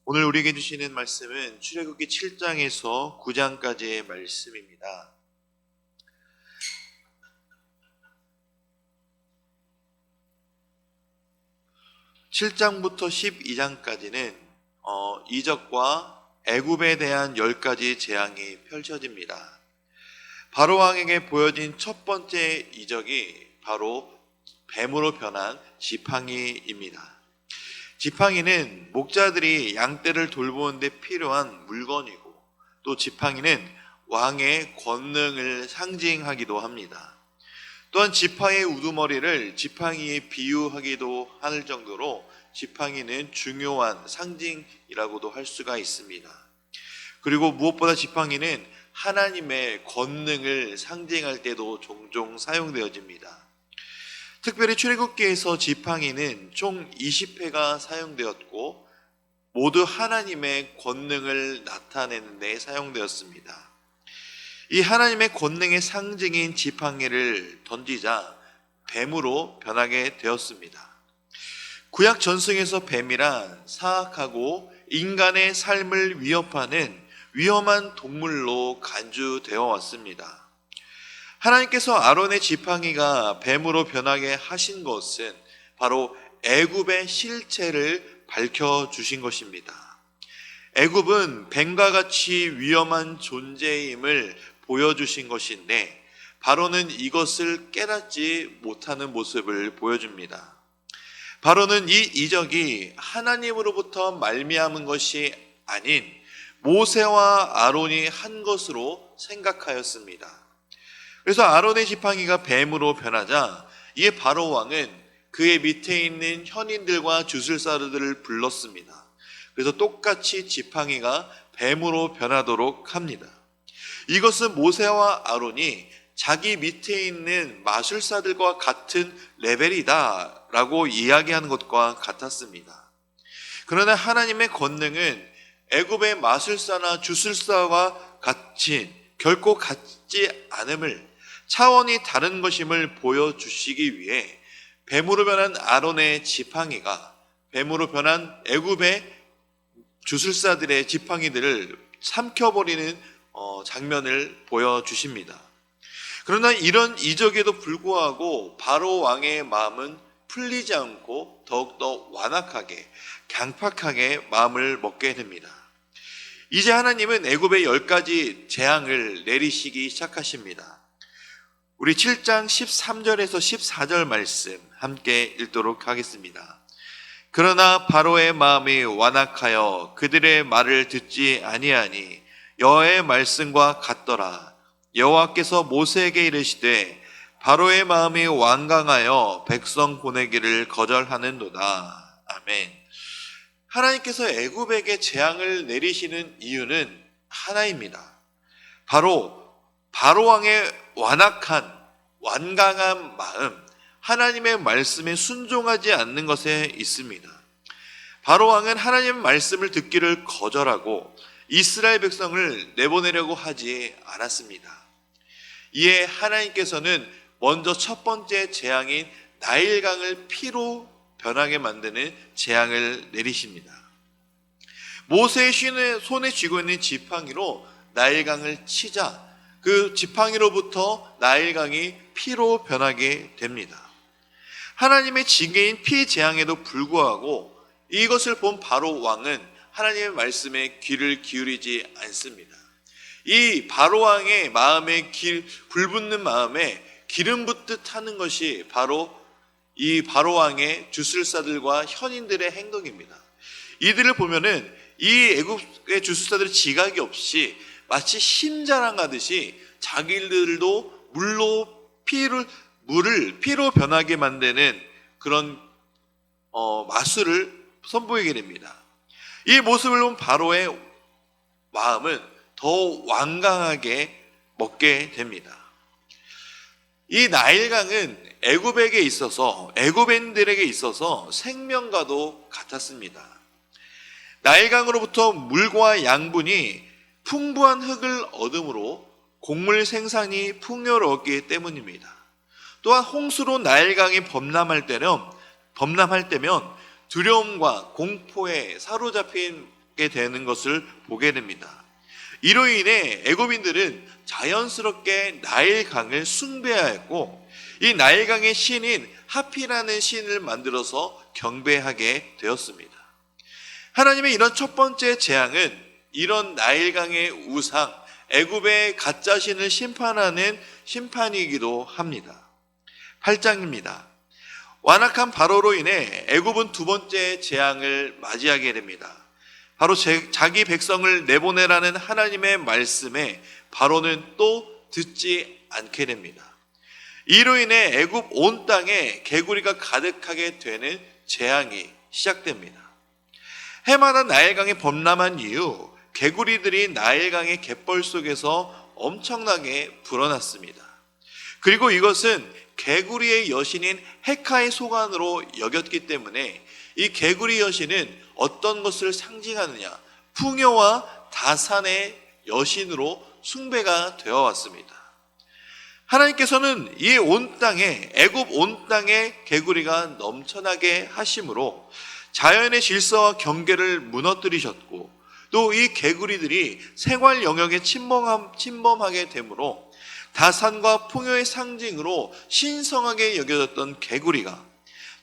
오늘 우리에게 주시는 말씀은 출애굽기 7장에서 9장까지의 말씀입니다. 7장부터 12장까지는 이적과 애굽에 대한 10가지 재앙이 펼쳐집니다. 바로 왕에게 보여진 첫 번째 이적이 바로 뱀으로 변한 지팡이입니다. 지팡이는 목자들이 양떼를 돌보는 데 필요한 물건이고, 또 지팡이는 왕의 권능을 상징하기도 합니다. 또한 지팡이의 우두머리를 지팡이에 비유하기도 할 정도로 지팡이는 중요한 상징이라고도 할 수가 있습니다. 그리고 무엇보다 지팡이는 하나님의 권능을 상징할 때도 종종 사용되어집니다. 특별히 출애굽기에서 지팡이는 총 20회가 사용되었고 모두 하나님의 권능을 나타내는 데 사용되었습니다. 이 하나님의 권능의 상징인 지팡이를 던지자 뱀으로 변하게 되었습니다. 구약 전승에서 뱀이란 사악하고 인간의 삶을 위협하는 위험한 동물로 간주되어 왔습니다. 하나님께서 아론의 지팡이가 뱀으로 변하게 하신 것은 바로 애굽의 실체를 밝혀주신 것입니다. 애굽은 뱀과 같이 위험한 존재임을 보여주신 것인데, 바로는 이것을 깨닫지 못하는 모습을 보여줍니다. 바로는 이 이적이 하나님으로부터 말미암은 것이 아닌 모세와 아론이 한 것으로 생각하였습니다. 그래서 아론의 지팡이가 뱀으로 변하자 이에 바로 왕은 그의 밑에 있는 현인들과 주술사들을 불렀습니다. 그래서 똑같이 지팡이가 뱀으로 변하도록 합니다. 이것은 모세와 아론이 자기 밑에 있는 마술사들과 같은 레벨이다 라고 이야기하는 것과 같았습니다. 그러나 하나님의 권능은 애굽의 마술사나 주술사와 결코 같지 않음을, 차원이 다른 것임을 보여주시기 위해 뱀으로 변한 아론의 지팡이가 뱀으로 변한 애굽의 주술사들의 지팡이들을 삼켜버리는 장면을 보여주십니다. 그러나 이런 이적에도 불구하고 바로 왕의 마음은 풀리지 않고 더욱더 완악하게, 강팍하게 마음을 먹게 됩니다. 이제 하나님은 애굽의 10가지 재앙을 내리시기 시작하십니다. 우리 7장 13절에서 14절 말씀 함께 읽도록 하겠습니다. 그러나 바로의 마음이 완악하여 그들의 말을 듣지 아니하니 여호와의 말씀과 같더라. 여호와께서 모세에게 이르시되 바로의 마음이 완강하여 백성 보내기를 거절하는도다. 아멘. 하나님께서 애굽에게 재앙을 내리시는 이유는 하나입니다. 바로 왕의 완강한 마음, 하나님의 말씀에 순종하지 않는 것에 있습니다. 바로 왕은 하나님의 말씀을 듣기를 거절하고 이스라엘 백성을 내보내려고 하지 않았습니다. 이에 하나님께서는 먼저 첫 번째 재앙인 나일강을 피로 변하게 만드는 재앙을 내리십니다. 모세의 손에 쥐고 있는 지팡이로 나일강을 치자 그 지팡이로부터 나일강이 피로 변하게 됩니다. 하나님의 징계인 피 재앙에도 불구하고 이것을 본 바로 왕은 하나님의 말씀에 귀를 기울이지 않습니다. 이 바로 왕의 마음에 불붙는 마음에 기름 붓듯 하는 것이 바로 이 바로 왕의 주술사들과 현인들의 행동입니다. 이들을 보면은 이 애굽의 주술사들의 지각이 없이 마치 힘자랑하듯이 자기들도 물을 피로 변하게 만드는 그런 마술을 선보이게 됩니다. 이 모습을 본 바로의 마음은 더 완강하게 먹게 됩니다. 이 나일강은 애굽인들에게 있어서 생명과도 같았습니다. 나일강으로부터 물과 양분이 풍부한 흙을 얻음으로 곡물 생산이 풍요로웠기 때문입니다. 또한 홍수로 나일강이 범람할 때면 두려움과 공포에 사로잡힌 하게 되는 것을 보게 됩니다. 이로 인해 애굽인들은 자연스럽게 나일강을 숭배하였고, 이 나일강의 신인 하피라는 신을 만들어서 경배하게 되었습니다. 하나님의 이런 첫 번째 재앙은 이런 나일강의 우상, 애굽의 가짜 신을 심판하는 심판이기도 합니다. 8장입니다. 완악한 바로로 인해 애굽은 두 번째 재앙을 맞이하게 됩니다. 바로 자기 백성을 내보내라는 하나님의 말씀에 바로는 또 듣지 않게 됩니다. 이로 인해 애굽 온 땅에 개구리가 가득하게 되는 재앙이 시작됩니다. 해마다 나일강이 범람한 이후 개구리들이 나일강의 갯벌 속에서 엄청나게 불어났습니다. 그리고 이것은 개구리의 여신인 헤카의 소관으로 여겼기 때문에 이 개구리 여신은 어떤 것을 상징하느냐, 풍요와 다산의 여신으로 숭배가 되어 왔습니다. 하나님께서는 이 온 땅에, 애굽 온 땅에 개구리가 넘쳐나게 하심으로 자연의 질서와 경계를 무너뜨리셨고, 또 이 개구리들이 생활 영역에 침범하게 되므로 다산과 풍요의 상징으로 신성하게 여겨졌던 개구리가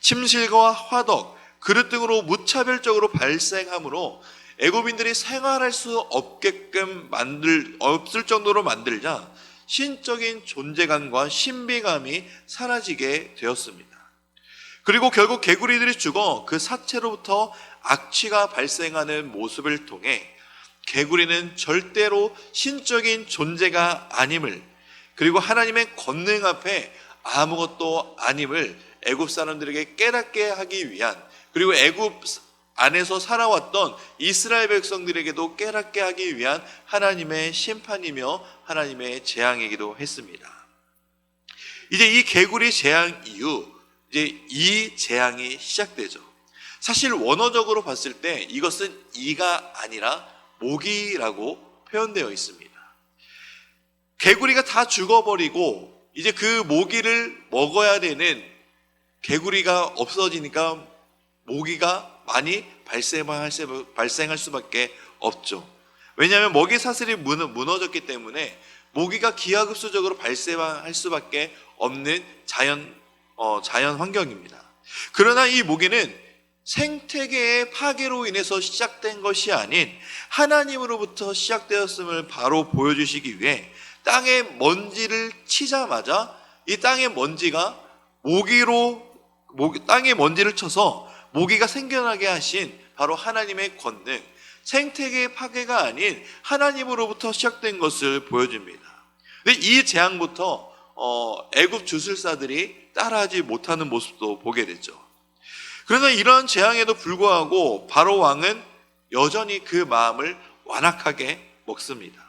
침실과 화덕, 그릇 등으로 무차별적으로 발생하므로 애굽인들이 생활할 수 없을 정도로 만들자 신적인 존재감과 신비감이 사라지게 되었습니다. 그리고 결국 개구리들이 죽어 그 사체로부터 악취가 발생하는 모습을 통해 개구리는 절대로 신적인 존재가 아님을, 그리고 하나님의 권능 앞에 아무것도 아님을 애굽 사람들에게 깨닫게 하기 위한, 그리고 애굽 안에서 살아왔던 이스라엘 백성들에게도 깨닫게 하기 위한 하나님의 심판이며 하나님의 재앙이기도 했습니다. 이제 이 개구리 재앙 이후 이제 이 재앙이 시작되죠. 사실 원어적으로 봤을 때 이것은 이가 아니라 모기라고 표현되어 있습니다. 개구리가 다 죽어버리고 이제 그 모기를 먹어야 되는 개구리가 없어지니까 모기가 많이 발생할 수밖에 없죠. 왜냐하면 먹이 사슬이 무너졌기 때문에 모기가 기하급수적으로 발생할 수밖에 없는 자연 환경입니다. 그러나 이 모기는 생태계의 파괴로 인해서 시작된 것이 아닌 하나님으로부터 시작되었음을 바로 보여주시기 위해 땅에 먼지를 치자마자 이 땅의 먼지가 땅에 먼지를 쳐서 모기가 생겨나게 하신 바로 하나님의 권능, 생태계의 파괴가 아닌 하나님으로부터 시작된 것을 보여줍니다. 근데 이 재앙부터 애굽 주술사들이 따라하지 못하는 모습도 보게 되죠. 그러나 이러한 재앙에도 불구하고 바로 왕은 여전히 그 마음을 완악하게 먹습니다.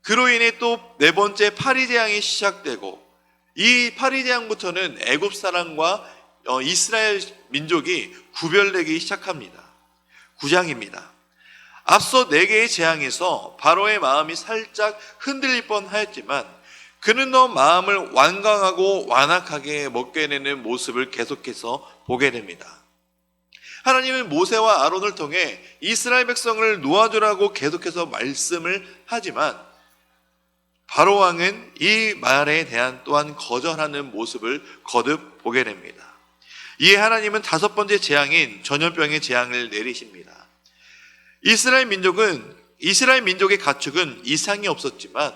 그로 인해 또 네 번째 파리 재앙이 시작되고, 이 파리 재앙부터는 애굽 사람과 이스라엘 민족이 구별되기 시작합니다. 9장입니다. 앞서 4개의 재앙에서 바로의 마음이 살짝 흔들릴 뻔하였지만 그는 더 마음을 완강하고 완악하게 먹게 되는 모습을 계속해서 보게 됩니다. 하나님은 모세와 아론을 통해 이스라엘 백성을 놓아주라고 계속해서 말씀을 하지만 바로 왕은 이 말에 대한 또한 거절하는 모습을 거듭 보게 됩니다. 이에 하나님은 5번째 재앙인 전염병의 재앙을 내리십니다. 이스라엘 민족의 가축은 이상이 없었지만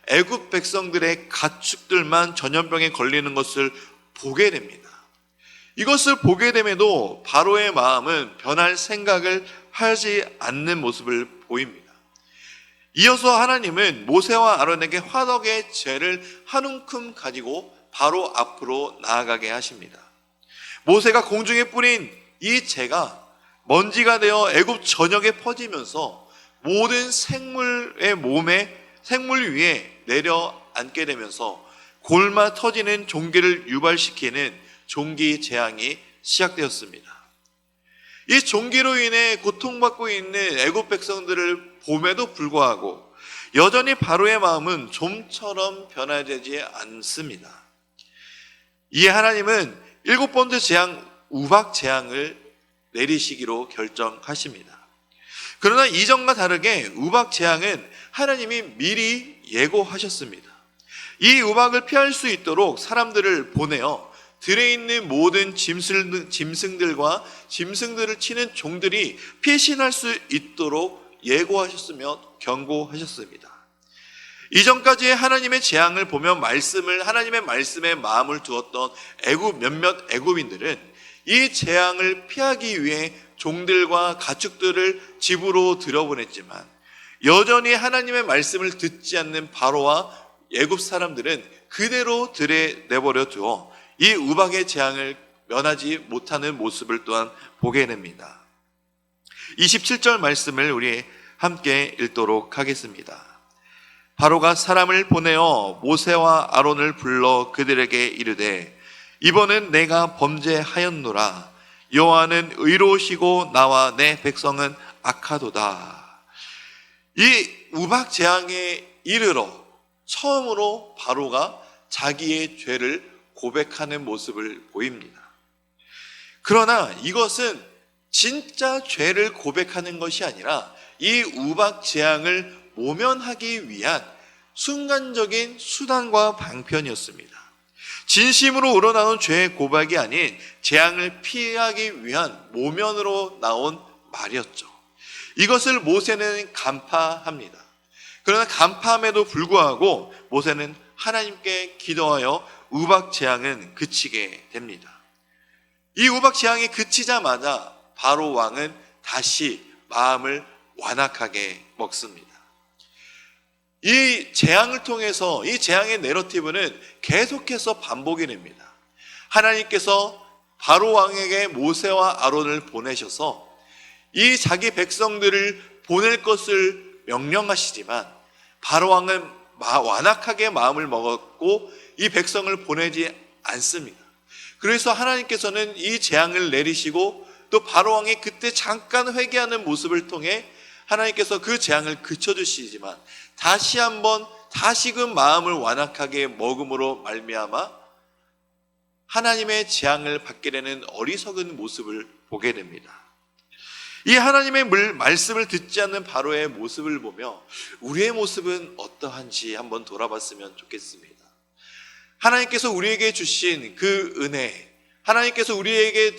애굽 백성들의 가축들만 전염병에 걸리는 것을 보게 됩니다. 이것을 보게 됨에도 바로의 마음은 변할 생각을 하지 않는 모습을 보입니다. 이어서 하나님은 모세와 아론에게 화덕의 죄를 한 움큼 가지고 바로 앞으로 나아가게 하십니다. 모세가 공중에 뿌린 이 재가 먼지가 되어 애굽 전역에 퍼지면서 모든 생물 위에 내려앉게 되면서 골마 터지는 종기를 유발시키는 종기 재앙이 시작되었습니다. 이 종기로 인해 고통받고 있는 애굽 백성들을 봄에도 불구하고 여전히 바로의 마음은 좀처럼 변화되지 않습니다. 이에 하나님은 7번째 재앙, 우박 재앙을 내리시기로 결정하십니다. 그러나 이전과 다르게 우박 재앙은 하나님이 미리 예고하셨습니다. 이 우박을 피할 수 있도록 사람들을 보내어 들에 있는 모든 짐승들과 짐승들을 치는 종들이 피신할 수 있도록 예고하셨으며 경고하셨습니다. 이전까지 하나님의 재앙을 보며 하나님의 말씀에 마음을 두었던 몇몇 애굽인들은 이 재앙을 피하기 위해 종들과 가축들을 집으로 들여보냈지만 여전히 하나님의 말씀을 듣지 않는 바로와 애굽 사람들은 그대로 들에 내버려 두어 이 우박의 재앙을 면하지 못하는 모습을 또한 보게 됩니다. 27절 말씀을 우리 함께 읽도록 하겠습니다. 바로가 사람을 보내어 모세와 아론을 불러 그들에게 이르되 이번은 내가 범죄하였노라. 여호와는 의로우시고 나와 내 백성은 악하도다. 이 우박 재앙에 이르러 처음으로 바로가 자기의 죄를 고백하는 모습을 보입니다. 그러나 이것은 진짜 죄를 고백하는 것이 아니라 이 우박 재앙을 모면하기 위한 순간적인 수단과 방편이었습니다. 진심으로 우러나온 죄의 고백이 아닌 재앙을 피하기 위한 모면으로 나온 말이었죠. 이것을 모세는 간파합니다. 그러나 간파함에도 불구하고 모세는 하나님께 기도하여 우박 재앙은 그치게 됩니다. 이 우박 재앙이 그치자마자 바로 왕은 다시 마음을 완악하게 먹습니다. 이 재앙을 통해서 이 재앙의 내러티브는 계속해서 반복이 됩니다. 하나님께서 바로 왕에게 모세와 아론을 보내셔서 이 자기 백성들을 보낼 것을 명령하시지만 바로 왕은 완악하게 마음을 먹었고 이 백성을 보내지 않습니다. 그래서 하나님께서는 이 재앙을 내리시고 또 바로 왕이 그때 잠깐 회개하는 모습을 통해 하나님께서 그 재앙을 그쳐주시지만 다시금 마음을 완악하게 먹음으로 말미암아 하나님의 재앙을 받게 되는 어리석은 모습을 보게 됩니다. 이 하나님의 말씀을 듣지 않는 바로의 모습을 보며 우리의 모습은 어떠한지 한번 돌아봤으면 좋겠습니다. 하나님께서 우리에게 주신 그 은혜, 하나님께서 우리에게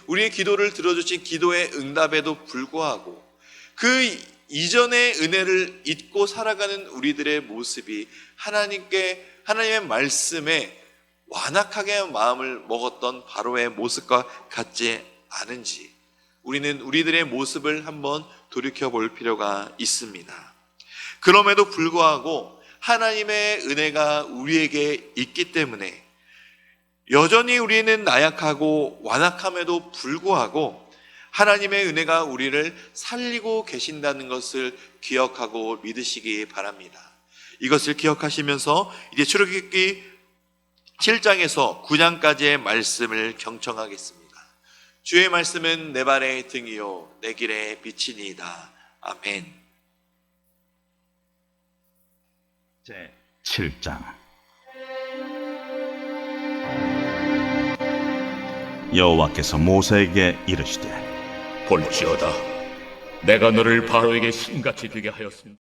우리의 기도를 들어주신 기도의 응답에도 불구하고 그 이전의 은혜를 잊고 살아가는 우리들의 모습이 하나님의 말씀에 완악하게 마음을 먹었던 바로의 모습과 같지 않은지 우리는 우리들의 모습을 한번 돌이켜볼 필요가 있습니다. 그럼에도 불구하고 하나님의 은혜가 우리에게 있기 때문에 여전히 우리는 나약하고 완악함에도 불구하고 하나님의 은혜가 우리를 살리고 계신다는 것을 기억하고 믿으시기 바랍니다. 이것을 기억하시면서 이제 출애굽기 7장에서 9장까지의 말씀을 경청하겠습니다. 주의 말씀은 내 발의 등이요 내 길의 빛이니이다. 아멘. 제 7장. 여호와께서 모세에게 이르시되 볼지어다 내가 너를 바로에게 신같이 되게 하였습니다.